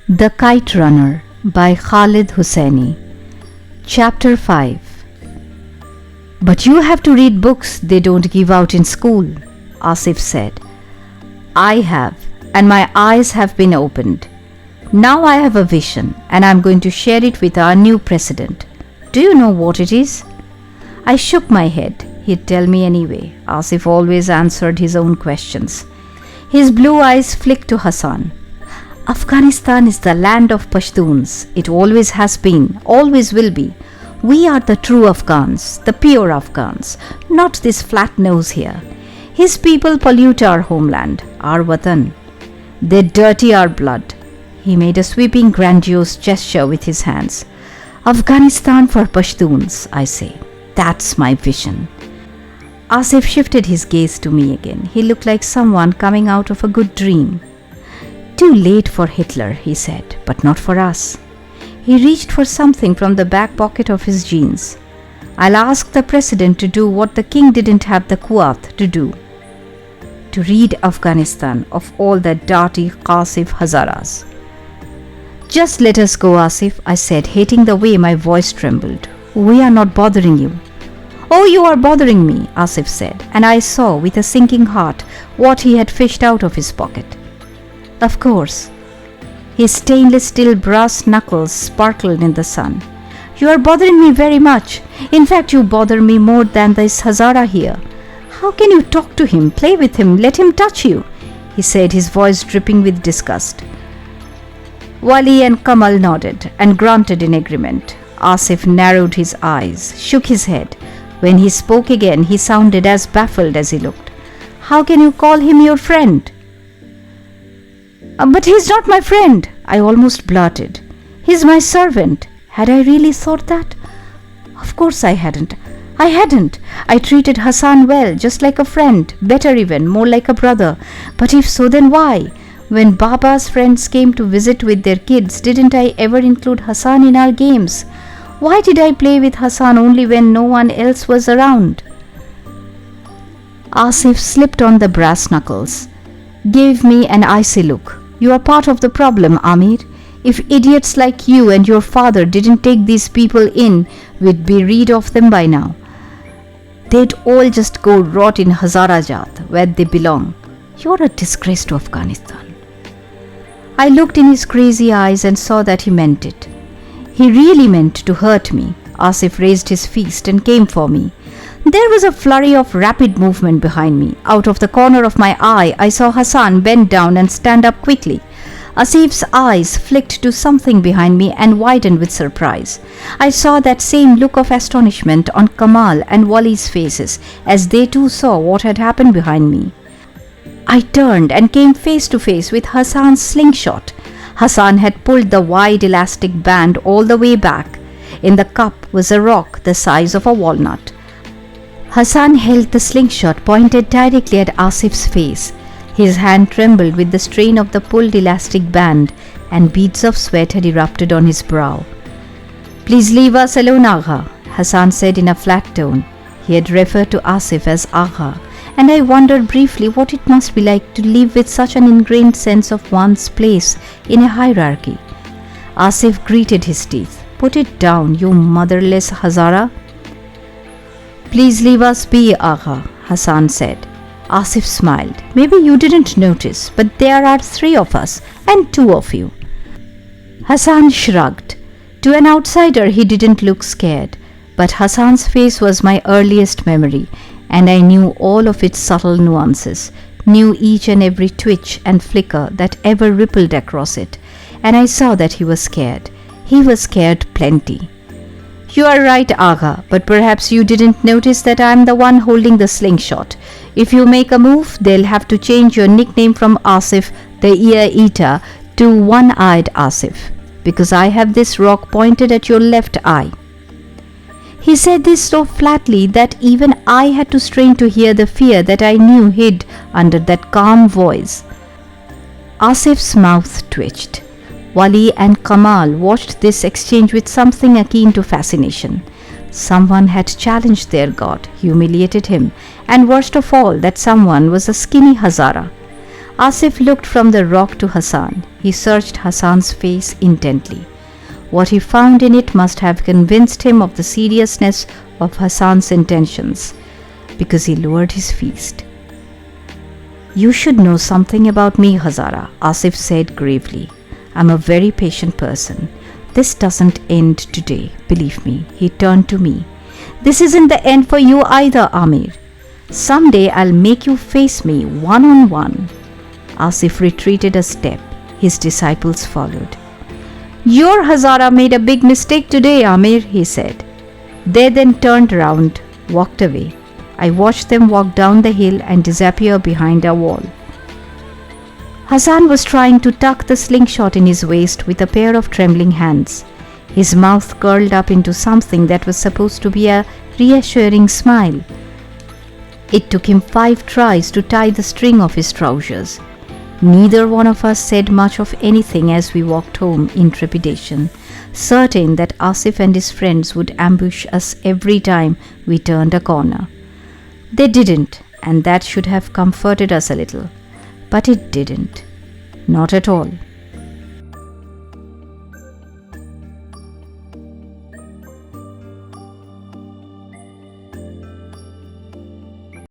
The Kite Runner by Khaled Hosseini. Chapter 5. But you have to read books they don't give out in school, Asif said. I have, and my eyes have been opened. Now I have a vision, and I am going to share it with our new president. Do you know what it is? I shook my head. He'd tell me anyway. Asif always answered his own questions. His blue eyes flicked to Hassan. Afghanistan is the land of Pashtuns. It always has been, always will be. We are the true Afghans, the pure Afghans, not this flat nose here. His people pollute our homeland, our watan. They dirty our blood. He made a sweeping, grandiose gesture with his hands. Afghanistan for Pashtuns, I say. That's my vision. Asif shifted his gaze to me again. He looked like someone coming out of a good dream. Too late for Hitler, he said, but not for us. He reached for something from the back pocket of his jeans. I'll ask the president to do what the king didn't have the quwwat to do. To rid Afghanistan of all the dirty Qasif Hazaras. Just let us go, Asif, I said, hating the way my voice trembled. We are not bothering you. Oh, you are bothering me, Asif said, and I saw with a sinking heart what he had fished out of his pocket. Of course. His stainless steel brass knuckles sparkled in the sun. You are bothering me very much. In fact, you bother me more than this Hazara here. How can you talk to him, play with him, let him touch you? He said, his voice dripping with disgust. Wali and Kamal nodded and grunted in agreement. Asif narrowed his eyes, shook his head. When he spoke again, he sounded as baffled as he looked. How can you call him your friend? But he's not my friend, I almost blurted. He's my servant. Had I really thought that? Of course I hadn't. I treated Hassan well, just like a friend, better even, more like a brother. But if so, then why? When Baba's friends came to visit with their kids, didn't I ever include Hassan in our games? Why did I play with Hassan only when no one else was around? Asif slipped on the brass knuckles, gave me an icy look. You are part of the problem, Amir. If idiots like you and your father didn't take these people in, we'd be rid of them by now. They'd all just go rot in Hazarajat, where they belong. You're a disgrace to Afghanistan. I looked in his crazy eyes and saw that he meant it. He really meant to hurt me. Asif raised his fist and came for me. There was a flurry of rapid movement behind me. Out of the corner of my eye, I saw Hassan bend down and stand up quickly. Asif's eyes flicked to something behind me and widened with surprise. I saw that same look of astonishment on Kamal and Wali's faces as they too saw what had happened behind me. I turned and came face to face with Hassan's slingshot. Hassan had pulled the wide elastic band all the way back. In the cup was a rock the size of a walnut. Hassan held the slingshot pointed directly at Asif's face. His hand trembled with the strain of the pulled elastic band, and beads of sweat had erupted on his brow. Please leave us alone, Agha, Hassan said in a flat tone. He had referred to Asif as Agha, and I wondered briefly what it must be like to live with such an ingrained sense of one's place in a hierarchy. Asif gritted his teeth. Put it down, you motherless Hazara. Please leave us be, Agha, Hassan said. Asif smiled. Maybe you didn't notice, but there are 3 of us and 2 of you. Hassan shrugged. To an outsider, he didn't look scared, but Hassan's face was my earliest memory, and I knew all of its subtle nuances, knew each and every twitch and flicker that ever rippled across it, and I saw that he was scared. He was scared plenty. You are right, Agha, but perhaps you didn't notice that I am the one holding the slingshot. If you make a move, they'll have to change your nickname from Asif, the Ear Eater, to One-Eyed Asif, because I have this rock pointed at your left eye. He said this so flatly that even I had to strain to hear the fear that I knew hid under that calm voice. Asif's mouth twitched. Wali and Kamal watched this exchange with something akin to fascination. Someone had challenged their god, humiliated him, and worst of all, that someone was a skinny Hazara. Asif looked from the rock to Hassan. He searched Hassan's face intently. What he found in it must have convinced him of the seriousness of Hassan's intentions, because he lowered his feast. "You should know something about me, Hazara," Asif said gravely. "I'm a very patient person. This doesn't end today, believe me." He turned to me. "This isn't the end for you either, Amir. Someday I'll make you face me one-on-one." Asif retreated a step. His disciples followed. "Your Hazara made a big mistake today, Amir," he said. They then turned round, walked away. I watched them walk down the hill and disappear behind a wall. Hassan was trying to tuck the slingshot in his waist with a pair of trembling hands. His mouth curled up into something that was supposed to be a reassuring smile. It took him 5 tries to tie the string of his trousers. Neither one of us said much of anything as we walked home in trepidation, certain that Asif and his friends would ambush us every time we turned a corner. They didn't, and that should have comforted us a little. But it didn't. Not at all.